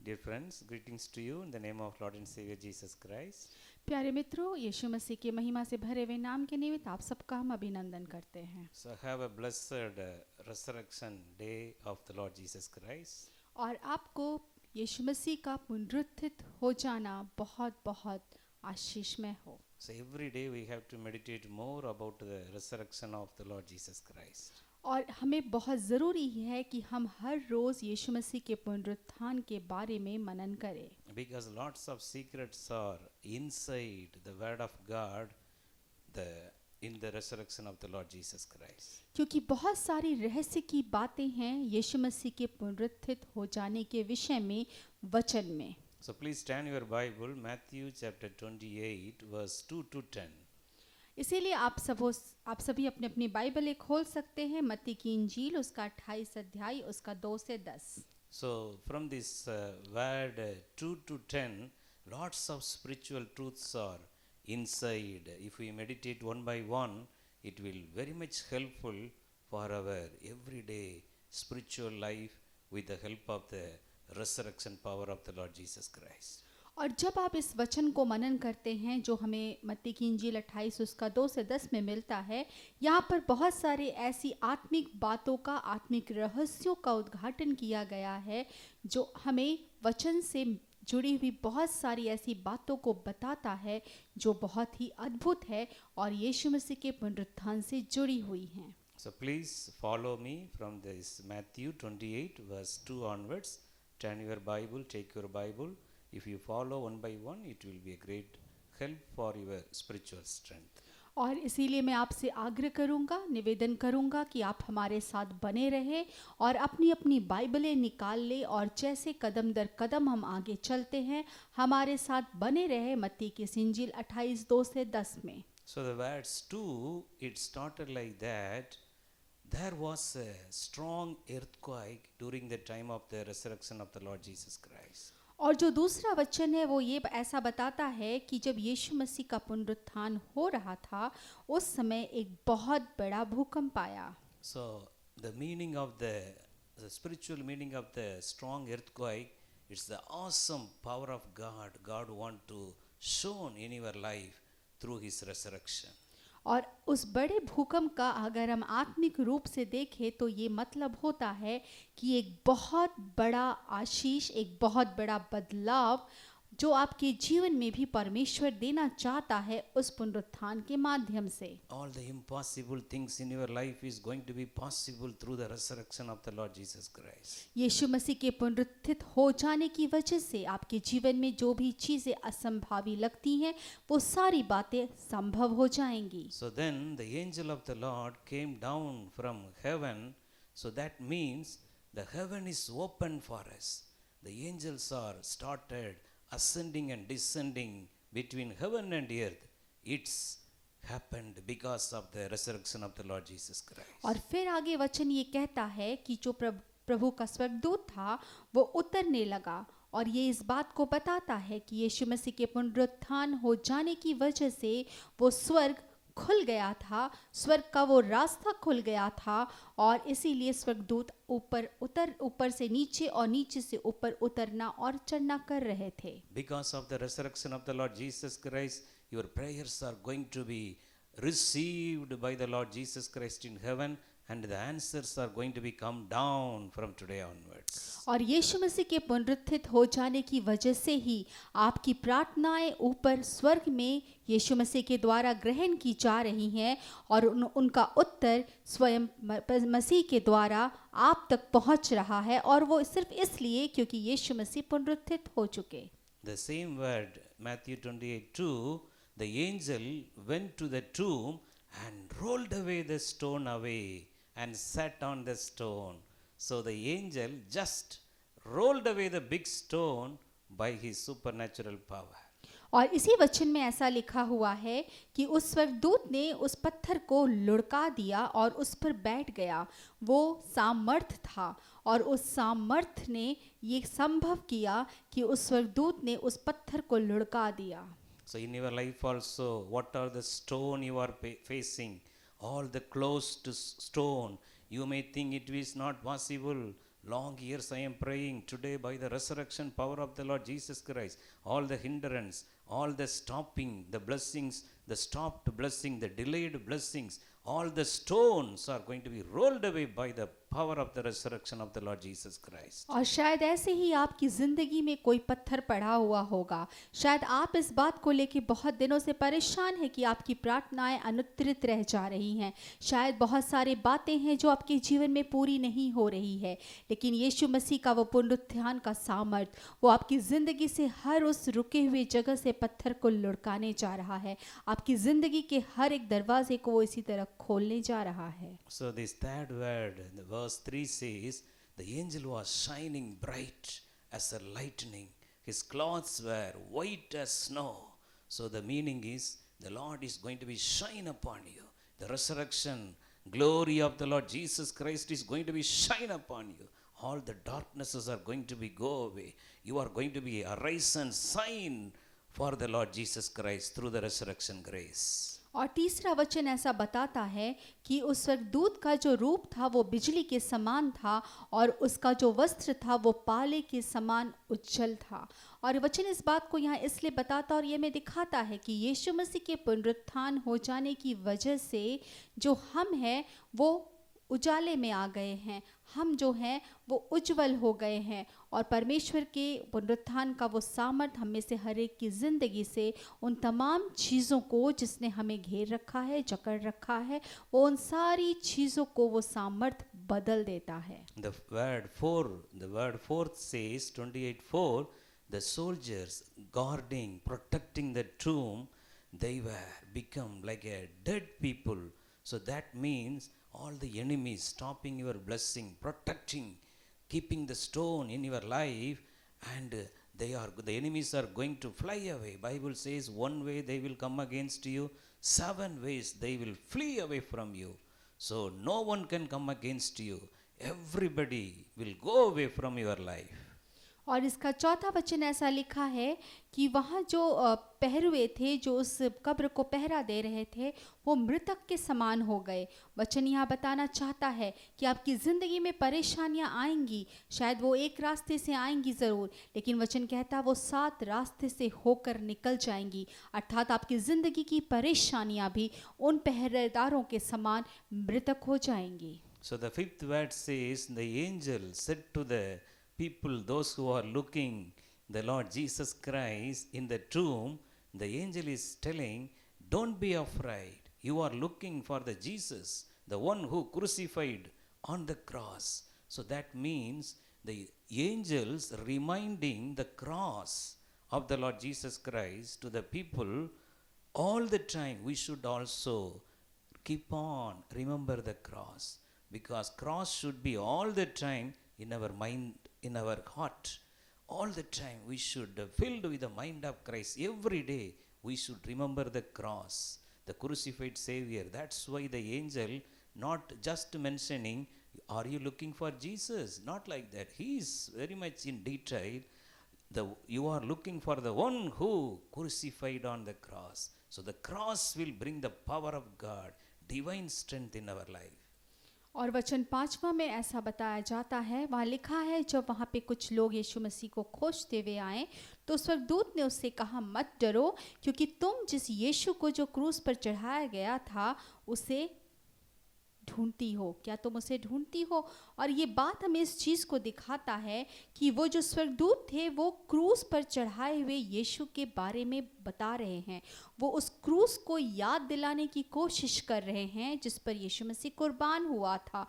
Dear friends, greetings to you in the name of Lord and Savior Jesus Christ. प्यारे मित्रों, यीशु मसीह के महिमा से भरे हुए नाम के निमित्त आप सबका हम अभिनंदन करते हैं So have a blessed resurrection day of the Lord Jesus Christ. और आपको यीशु मसीह का पुनरुत्थित हो जाना बहुत बहुत आशीषमय हो। So every day we have to meditate more about the resurrection of the Lord Jesus Christ. और हमें बहुत ज़रूरी है कि हम हर रोज़ यीशु मसीह के पुनरुत्थान के बारे में मनन करें, Because lots of secrets are inside the Word of God in the resurrection of the Lord Jesus Christ. क्योंकि बहुत सारी रहस्य की बातें हैं यीशु मसीह के पुनरुत्थित हो जाने के विषय में वचन में। So please turn your Bible, Matthew chapter 28, verse 2 to 10. इसीलिए आप सभी अपने अपनी बाइबलें खोल सकते हैं। मत्ती की इंजील उसका 28 अध्याय उसका 2 से 10। So from this word 2 to 10, lots of spiritual truths are inside. If we meditate one by one, it will very much helpful for our everyday spiritual life with the help of the resurrection power of the Lord Jesus Christ. और जब आप इस वचन को मनन करते हैं जो हमें मत्ती की इंजील 28 उसका 2 से 10 में मिलता है, यहाँ पर बहुत सारे ऐसी आत्मिक बातों का, आत्मिक रहस्यों का उद्घाटन किया गया है जो हमें वचन से जुड़ी हुई बहुत सारी ऐसी बातों को बताता है जो बहुत ही अद्भुत है और यीशु मसीह के पुनरुत्थान से जुड़ी हुई हैं। So please follow me from this Matthew 28 verse 2 onwards. Turn your Bible, take your Bible. If you follow one by one, it will be a great help for your spiritual strength. और इसीलिए मैं आपसे आग्रह करूंगा, निवेदन करूंगा कि आप हमारे साथ बने रहें और अपनी अपनी बाइबलें निकाल लें और जैसे कदम दर कदम हम आगे चलते हैं हमारे साथ बने रहे मत्ती की इंजील 28 2 से 10 में। So the verse 2, it started like that. There was a strong earthquake during the time of the resurrection of the Lord Jesus Christ. और जो दूसरा वचन है वो ये ऐसा बताता है कि जब यीशु मसीह का पुनरुत्थान हो रहा था उस समय एक बहुत बड़ा भूकंप आया। So the meaning of the spiritual meaning of the strong earthquake, it's the awesome power of God. God want to show in your life through His resurrection. और उस बड़े भूकंप का अगर हम आत्मिक रूप से देखें तो ये मतलब होता है कि एक बहुत बड़ा आशीष, एक बहुत बड़ा बदलाव जो आपके जीवन में भी परमेश्वर देना चाहता है उस पुनरुत्थान के माध्यम से। All the impossible things in your life is going to be possible through the resurrection of the Lord Jesus Christ. यीशु मसीह के पुनरुत्थित हो जाने की वजह से आपके जीवन में जो भी चीजें असंभावी लगती हैं वो सारी बातें संभव हो जाएंगी। So then the angel of the Lord came down from heaven. So that means the heaven is open for us. The angels are started ascending and descending between heaven and earth. It's happened because of the resurrection of the Lord Jesus Christ. और फिर आगे वचन ये कहता है कि जो प्रभु का स्वर्गदूत था वो उतरने लगा और ये इस बात को बताता है कि यीशु मसीह के पुनरुत्थान हो जाने की वजह से वो स्वर्ग खुल गया था, स्वर्ग का वो रास्ता खुल गया था और इसीलिए स्वर्गदूत ऊपर से नीचे और नीचे से ऊपर उतरना और चढ़ना कर रहे थे। Because of the resurrection of the Lord Jesus Christ, your prayers are going to be received by the Lord Jesus Christ in heaven, and the answers are going to be come down from today onwards. और यीशु मसीह के पुनरुत्थित हो जाने की वजह से ही आपकी प्रार्थनाएं ऊपर स्वर्ग में यीशु मसीह के द्वारा ग्रहण की जा रही हैं और उनका उत्तर स्वयं मसीह के द्वारा आप तक पहुंच रहा है और वो सिर्फ इसलिए क्योंकि यीशु मसीह पुनरुत्थित हो चुके। The same word, Matthew 28:2, the angel went to the tomb and rolled away the stone away and sat on the stone. So the angel just rolled away the big stone by his supernatural power. और इसी वचन में ऐसा लिखा हुआ है कि उस स्वर्गदूत ने उस पत्थर को लुढ़का दिया और उस पर बैठ गया। वो सामर्थ था और उस सामर्थ ने ये संभव किया कि उस स्वर्गदूत ने उस पत्थर को लुढ़का दिया। So in your life also, what are the stone you are facing? All the closed stone. You may think it is not possible. Long years I am praying. Today, by the resurrection power of the Lord Jesus Christ, all the hindrance, all the stopping, the blessings, the stopped blessing, the delayed blessings, all the stones are going to be rolled away by the power of the resurrection of the Lord Jesus Christ. और शायद ऐसे ही आपकी ज़िंदगी में कोई पत्थर पड़ा हुआ होगा। शायद आप इस बात को लेके बहुत दिनों से परेशान हैं कि आपकी प्रार्थनाएं अनुत्तरित रह जा रही हैं। शायद बहुत सारी बातें हैं जो आपके जीवन में पूरी नहीं हो रही है, लेकिन यीशु मसीह का वो पुनरुत्थान का सामर्थ वो आपकी ज़िंदगी से हर उस रुके हुए जगह से पत्थर को लुढ़काने जा रहा है। आपकी ज़िंदगी के हर एक दरवाजे को वो इसी तरह खोलने जा रहा है। So this third word, the verse 3 says, the angel was shining bright as a lightning. His clothes were white as snow. So the meaning is, the Lord is going to be shine upon you. The resurrection glory of the Lord Jesus Christ is going to be shine upon you. All the darknesses are going to be go away. You are going to be arise and shine for the Lord Jesus Christ through the resurrection grace. और तीसरा वचन ऐसा बताता है कि उस स्वर्गदूत का जो रूप था वो बिजली के समान था और उसका जो वस्त्र था वो पाले के समान उज्जवल था। और वचन इस बात को यहाँ इसलिए बताता और ये में दिखाता है कि यीशु मसीह के पुनरुत्थान हो जाने की वजह से जो हम हैं वो उजाले में आ गए हैं, हम जो हैं वो उज्जवल हो गए हैं और परमेश्वर के पुनरुत्थान का वो सामर्थ हम में से हर एक की ज़िंदगी से उन तमाम चीज़ों को जिसने हमें घेर रखा है, जकड़ रखा है, वो उन सारी चीज़ों को वो सामर्थ बदल देता है। The word fourth says 28:4, the soldiers guarding, protecting the tomb, they were become like a dead people. So that means all the enemies stopping your blessing, protecting, keeping the stone in your life, and the enemies are going to fly away. Bible says one way they will come against you, 7 ways they will flee away from you. So no one can come against you. Everybody will go away from your life. और इसका चौथा वचन ऐसा लिखा है कि वहाँ जो पहरुए थे जो उस कब्र को पहरा दे रहे थे वो मृतक के समान हो गए। वचन यहाँ बताना चाहता है कि आपकी ज़िंदगी में परेशानियाँ आएंगी, शायद वो एक रास्ते से आएंगी ज़रूर, लेकिन वचन कहता है वो 7 रास्ते से होकर निकल जाएंगी। अर्थात आपकी ज़िंदगी की परेशानियाँ भी उन पहरेदारों के समान मृतक हो जाएंगी। So the fifth word says, the angel said to the people, those who are looking the Lord Jesus Christ in the tomb, the angel is telling, don't be afraid. You are looking for the Jesus, the one who crucified on the cross. So that means the angels reminding the cross of the Lord Jesus Christ to the people all the time. We should also keep on remember the cross, because cross should be all the time in our mind, in our heart. All the time we should filled with the mind of Christ. Every day we should remember the cross, the crucified Savior. That's why the angel not just mentioning, are you looking for Jesus? Not like that. He is very much in detail. You are looking for the one who crucified on the cross. So the cross will bring the power of God, divine strength in our life. और वचन 5वां में ऐसा बताया जाता है, वहाँ लिखा है जब वहाँ पे कुछ लोग यीशु मसीह को खोजते हुए आए तो स्वर्गदूत ने उससे कहा, मत डरो, क्योंकि तुम जिस यीशु को जो क्रूस पर चढ़ाया गया था उसे ढूंढती हो। क्या तुम उसे ढूंढती हो? और ये बात हमें इस चीज़ को दिखाता है कि वो जो स्वर्गदूत थे वो क्रूस पर चढ़ाए हुए यीशु के बारे में बता रहे हैं। वो उस क्रूस को याद दिलाने की कोशिश कर रहे हैं जिस पर यीशु मसीह कुर्बान हुआ था।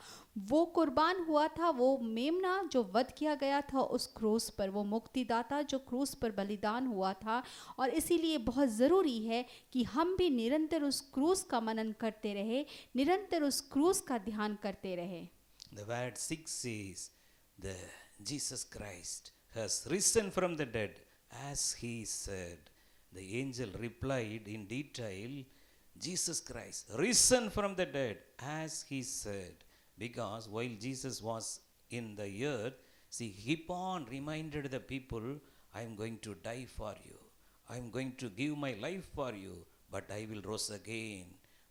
वो कुर्बान हुआ था, वो मेमना जो वध किया गया था उस क्रूस पर, वो मुक्तिदाता जो क्रूस पर बलिदान हुआ था। और इसीलिए बहुत ज़रूरी है कि हम भी निरंतर उस क्रूस का मनन करते रहे, निरंतर उस क्रूस का ध्यान करते रहे। The word 6 says, the Jesus Christ has risen from the dead as he said. The angel replied in detail, Jesus Christ risen from the dead as he said. Because while Jesus was in the earth, see, he keep on reminded the people, I am going to die for you. I am going to give my life for you, but I will rise again.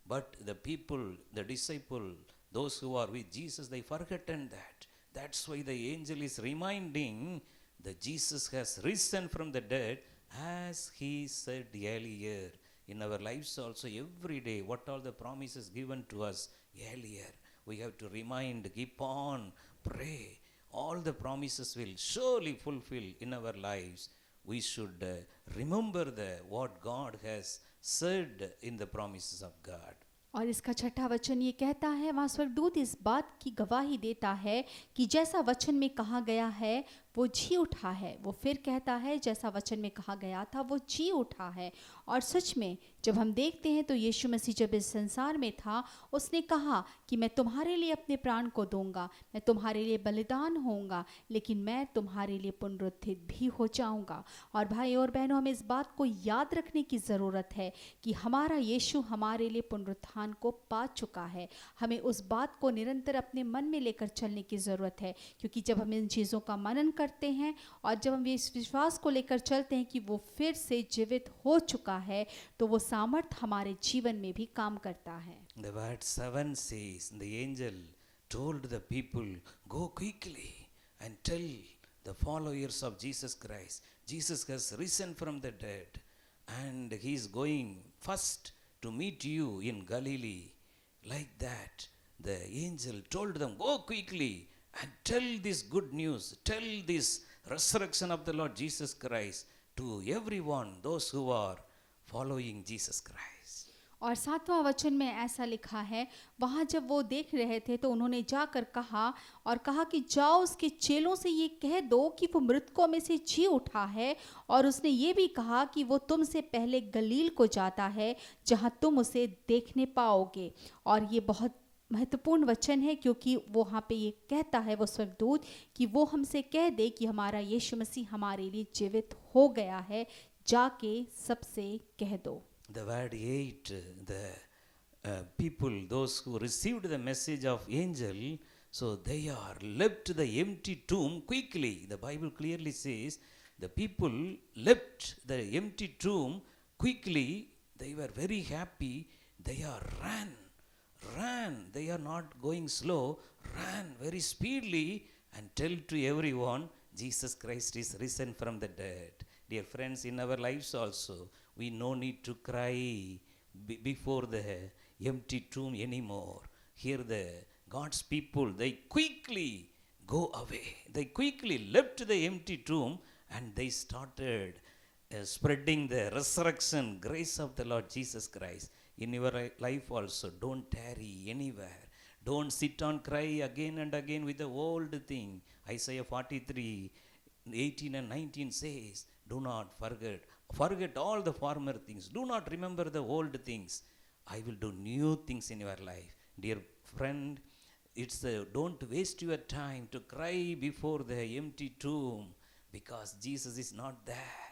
But the people, the disciple, those who are with Jesus, they forgotten that. That's why the angel is reminding that Jesus has risen from the dead as he said earlier. In our lives also, every day, what all the promises given to us earlier, we have to remind, keep on, pray. All the promises will surely fulfill in our lives. We should remember what God has said in the promises of God. और इसका छठा वचन ये कहता है, वहाँ स्वर्गदूत इस बात की गवाही देता है कि जैसा वचन में कहा गया है वो जी उठा है। वो फिर कहता है जैसा वचन में कहा गया था वो जी उठा है। और सच में जब हम देखते हैं तो यीशु मसीह जब इस संसार में था, उसने कहा कि मैं तुम्हारे लिए अपने प्राण को दूंगा, मैं तुम्हारे लिए बलिदान होऊंगा, लेकिन मैं तुम्हारे लिए पुनरुत्थित भी हो जाऊंगा। और भाई और बहनों, हमें इस बात को याद रखने की ज़रूरत है कि हमारा यीशु हमारे लिए पुनरुत्थान को पा चुका है। हमें उस बात को निरंतर अपने मन में लेकर चलने की ज़रूरत है, क्योंकि जब हम इन चीज़ों का मनन करते हैं और जब हम इस विश्वास को लेकर चलते हैं कि वो फिर से जीवित हो चुका है, तो वो सामर्थ हमारे जीवन में भी काम करता है। The word 7 says, the angel told the people, go quickly and tell the followers of Jesus Christ, Jesus has risen from the dead and he is going first to meet you in Galilee. Like that, the angel told them, go quickly and tell this good news, tell this resurrection of the Lord Jesus Christ to everyone, those who are following Jesus Christ. और 7वां वचन में ऐसा लिखा है, वहाँ जब वो देख रहे थे तो उन्होंने जाकर कहा और कहा कि जाओ उसके चेलों से ये कह दो कि वो मृतकों में से जी उठा है, और उसने ये भी कहा कि वो तुमसे पहले गलील को जाता है जहाँ तुम उसे देखने पाओगे। और ये बहुत महत्वपूर्ण वचन है, क्योंकि वो वहाँ पे ये कहता है वो स्वर्गदूत कि वो हमसे कह दे कि हमारा यीशु मसीह हमारे लिए जीवित हो गया है, जाके सबसे कह दो। The word 8, the people, those who received the message of angel, so they are left the empty tomb quickly. The Bible clearly says the people left the empty tomb quickly. They were very happy. They are ran. They are not going slow, ran very speedily and tell to everyone, Jesus Christ is risen from the dead. Dear friends, in our lives also, we no need to cry before the empty tomb anymore. Here the God's people, they quickly go away. They quickly left the empty tomb and they started spreading the resurrection grace of the Lord Jesus Christ. In your life also, don't tarry anywhere. Don't sit and cry again and again with the old thing. Isaiah 43, 18 and 19 says, do not forget all the former things. Do not remember the old things. I will do new things in your life. Dear friend, don't waste your time to cry before the empty tomb, because Jesus is not there.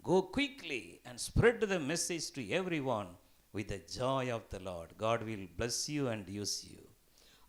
Go quickly and spread the message to everyone with the joy of the Lord. God will bless you and use you.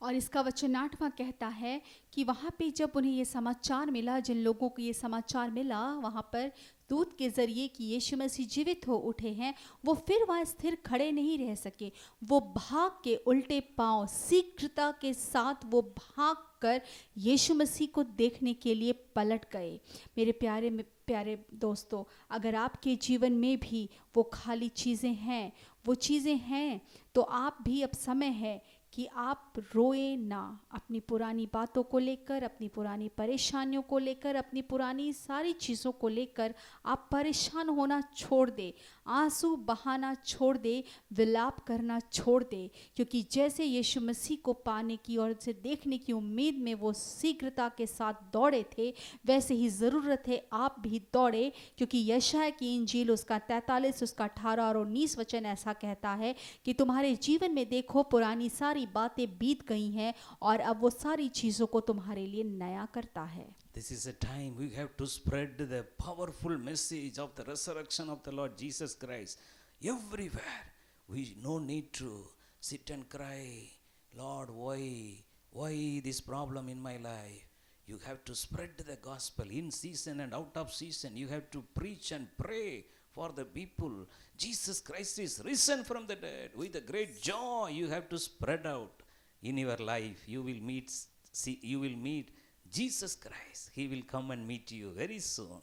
और इसका वचन 8वां कहता है कि वहाँ पे जब उन्हें ये समाचार मिला, जिन लोगों को ये समाचार मिला वहाँ पर दूत के ज़रिए कि यीशु मसीह जीवित हो उठे हैं, वो फिर वहाँ स्थिर खड़े नहीं रह सके। वो भाग के उल्टे पांव शीघ्रता के साथ वो भाग कर यीशु मसीह को देखने के लिए पलट गए। मेरे प्यारे दोस्तों, अगर आपके जीवन में भी वो खाली चीज़ें हैं, वो चीज़ें हैं, तो आप भी अब समय है कि आप रोए ना। अपनी पुरानी बातों को लेकर, अपनी पुरानी परेशानियों को लेकर, अपनी पुरानी सारी चीज़ों को लेकर आप परेशान होना छोड़ दे, आंसू बहाना छोड़ दे, विलाप करना छोड़ दे, क्योंकि जैसे यीशु मसीह को पाने की और उसे देखने की उम्मीद में वो शीघ्रता के साथ दौड़े थे, वैसे ही ज़रूरत है आप भी दौड़े, क्योंकि यशायाह की इंजील उसका 43, उसका 18 और 19 वचन ऐसा कहता है कि तुम्हारे जीवन में देखो पुरानी सारी बातें बीत गई हैं और अब वो सारी चीज़ों को तुम्हारे लिए नया करता है। This is a time we have to spread the powerful message of the resurrection of the Lord Jesus Christ everywhere. We no need to sit and cry, Lord, why this problem in my life? You have to spread the gospel in season and out of season. You have to preach and pray for the people. Jesus Christ is risen from the dead. With a great joy, you have to spread out in your life. You will meet Jesus Christ, He will come and meet you very soon.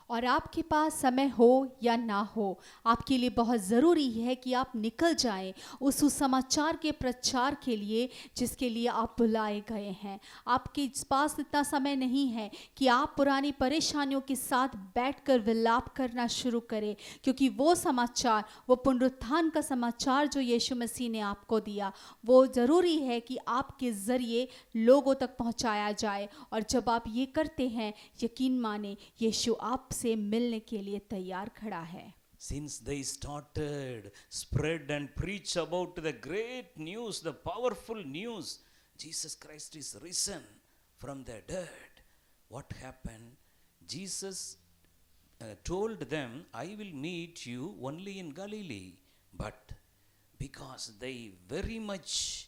और आपके पास समय हो या ना हो, आपके लिए बहुत ज़रूरी है कि आप निकल जाएं उस सुसमाचार के प्रचार के लिए जिसके लिए आप बुलाए गए हैं। आपके पास इतना समय नहीं है कि आप पुरानी परेशानियों के साथ बैठकर विलाप करना शुरू करें, क्योंकि वो समाचार, वो पुनरुत्थान का समाचार जो यीशु मसीह ने आपको दिया, वो ज़रूरी है कि आपके ज़रिए लोगों तक पहुंचाया जाए। और जब आप ये करते हैं, यकीन माने यीशु आपसे मिलने के लिए तैयार खड़ा है। Since they started spread and preach about the great news, the powerful news, Jesus Christ is risen from the dead. What happened? Jesus told them, I will meet you only in Galilee. But because they very much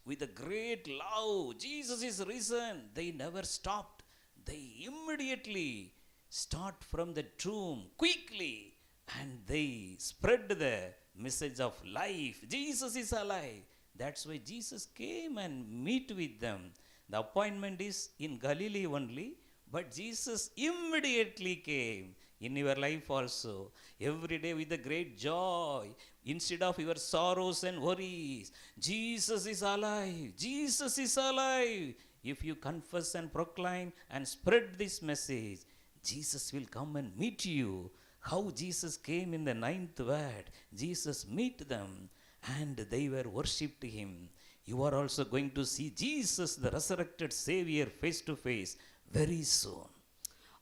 with a great love, Jesus is risen, they never stopped. They immediately start from the tomb quickly and they spread the message of life. Jesus is alive. That's why Jesus came and meet with them. The appointment is in Galilee only, but Jesus immediately came in your life also, every day with a great joy. Instead of your sorrows and worries, Jesus is alive. Jesus is alive. If you confess and proclaim and spread this message, Jesus will come and meet you. How Jesus came in the ninth word, Jesus meet them and they were worshipped Him. You are also going to see Jesus, the resurrected Savior, face to face very soon.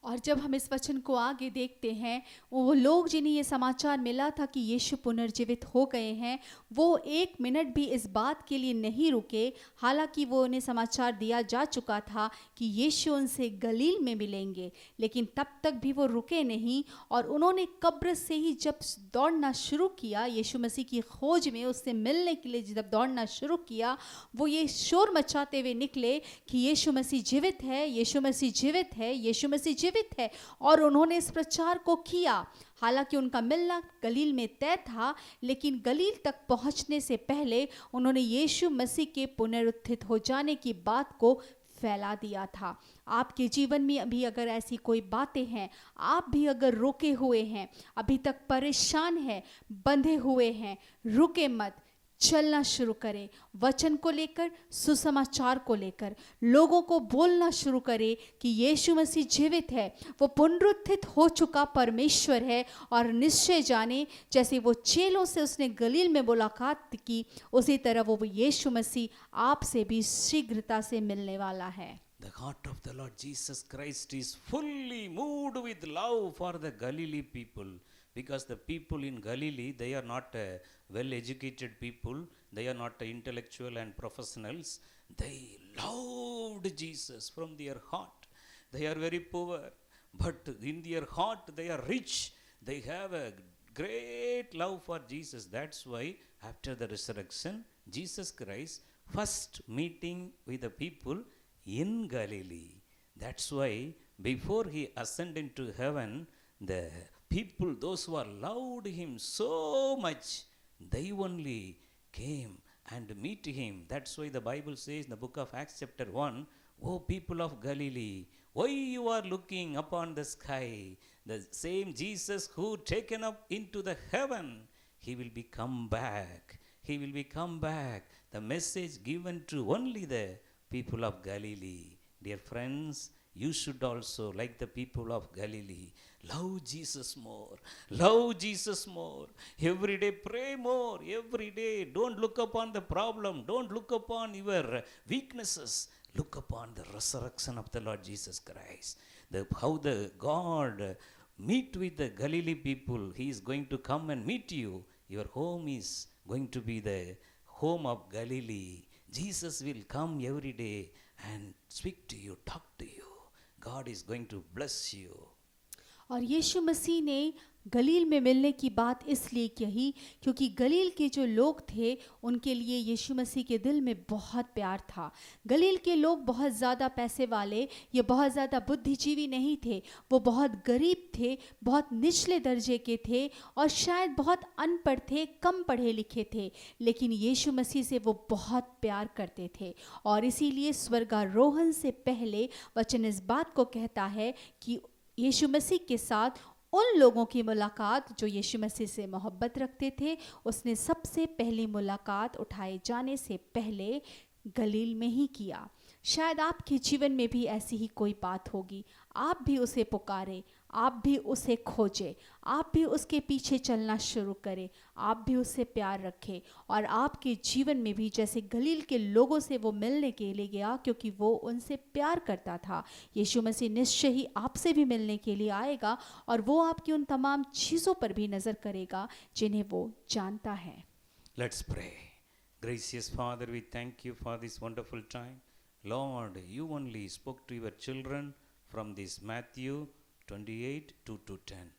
और जब हम इस वचन को आगे देखते हैं, वो लोग जिन्हें ये समाचार मिला था कि यीशु पुनर्जीवित हो गए हैं, वो एक मिनट भी इस बात के लिए नहीं रुके। हालांकि वो उन्हें समाचार दिया जा चुका था कि यीशु उनसे गलील में मिलेंगे, लेकिन तब तक भी वो रुके नहीं। और उन्होंने कब्र से ही जब दौड़ना शुरू किया, यीशु मसीह की खोज में उससे मिलने के लिए जब दौड़ना शुरू किया, वो ये शोर मचाते हुए निकले कि यीशु मसीह जीवित है, यीशु मसीह जीवित है, यीशु मसीह जीवित है। और उन्होंने इस प्रचार को किया। हालांकि उनका मिलना गलील में तय था, लेकिन गलील तक पहुंचने से पहले उन्होंने यीशु मसीह के पुनरुत्थित हो जाने की बात को फैला दिया था। आपके जीवन में अभी अगर ऐसी कोई बातें हैं, आप भी अगर रुके हुए हैं, अभी तक परेशान हैं, बंधे हुए हैं, रुके मत, चलना शुरू करें। वचन को लेकर, सुसमाचार को लेकर लोगों को बोलना शुरू करें कि यीशु मसीह जीवित है, वो पुनरुत्थित हो चुका परमेश्वर है। और निश्चय जाने, जैसे वो चेलों से उसने गलील में मुलाकात की, उसी तरह वो यीशु मसीह आपसे भी शीघ्रता से मिलने वाला है। The heart of the Lord Jesus Christ is fully moved with love for the Galilee people, because the people in Galilee, they are not well educated people, they are not intellectual and professionals. They loved Jesus from their heart. They are very poor, but in their heart they are rich. They have a great love for Jesus. That's why after the resurrection, Jesus Christ first meeting with the people in Galilee. That's why before He ascended into heaven, the people, those who are loved Him so much, they only came and meet Him. That's why the Bible says in the book of Acts chapter 1, O people of Galilee, why you are looking upon the sky? The same Jesus who taken up into the heaven, He will be come back. He will be come back. The message given to only the people of Galilee. Dear friends, you should also, like the people of Galilee, love Jesus more. Love Jesus more. Every day pray more. Every day don't look upon the problem. Don't look upon your weaknesses. Look upon the resurrection of the Lord Jesus Christ. How the God meet with the Galilee people. He is going to come and meet you. Your home is going to be the home of Galilee. Jesus will come every day and speak to you, talk to you. God is going to bless you. और यीशु मसीह ने गलील में मिलने की बात इसलिए कही क्योंकि गलील के जो लोग थे उनके लिए यीशु मसीह के दिल में बहुत प्यार था। गलील के लोग बहुत ज़्यादा पैसे वाले या बहुत ज़्यादा बुद्धिजीवी नहीं थे, वो बहुत गरीब थे, बहुत निचले दर्जे के थे और शायद बहुत अनपढ़ थे, कम पढ़े लिखे थे, लेकिन यीशु मसीह से वो बहुत प्यार करते थे। और इसीलिए स्वर्गारोहण से पहले वचन इस बात को कहता है कि यीशु मसीह के साथ उन लोगों की मुलाकात जो यीशु मसीह से मोहब्बत रखते थे, उसने सबसे पहली मुलाकात उठाए जाने से पहले गलील में ही किया। शायद आपके जीवन में भी ऐसी ही कोई बात होगी, आप भी उसे पुकारें, आप भी उसे खोजें, आप भी उसके पीछे चलना शुरू करें, आप भी उससे प्यार रखें और आपके जीवन में भी जैसे गलील के लोगों से वो मिलने के लिए गया क्योंकि वो उनसे प्यार करता था, यीशु मसीह निश्चय ही आपसे भी मिलने के लिए आएगा और वो आपकी उन तमाम चीज़ों पर भी नज़र करेगा जिन्हें वो जानता है। Let's pray. Gracious Father, we thank you for this wonderful time. Lord, you only spoke to your children from this Matthew 28 to 10.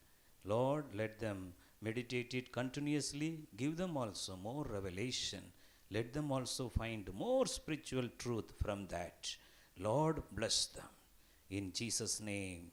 Lord, let them meditate it continuously. Give them also more revelation. Let them also find more spiritual truth from that. Lord, bless them. In Jesus' name,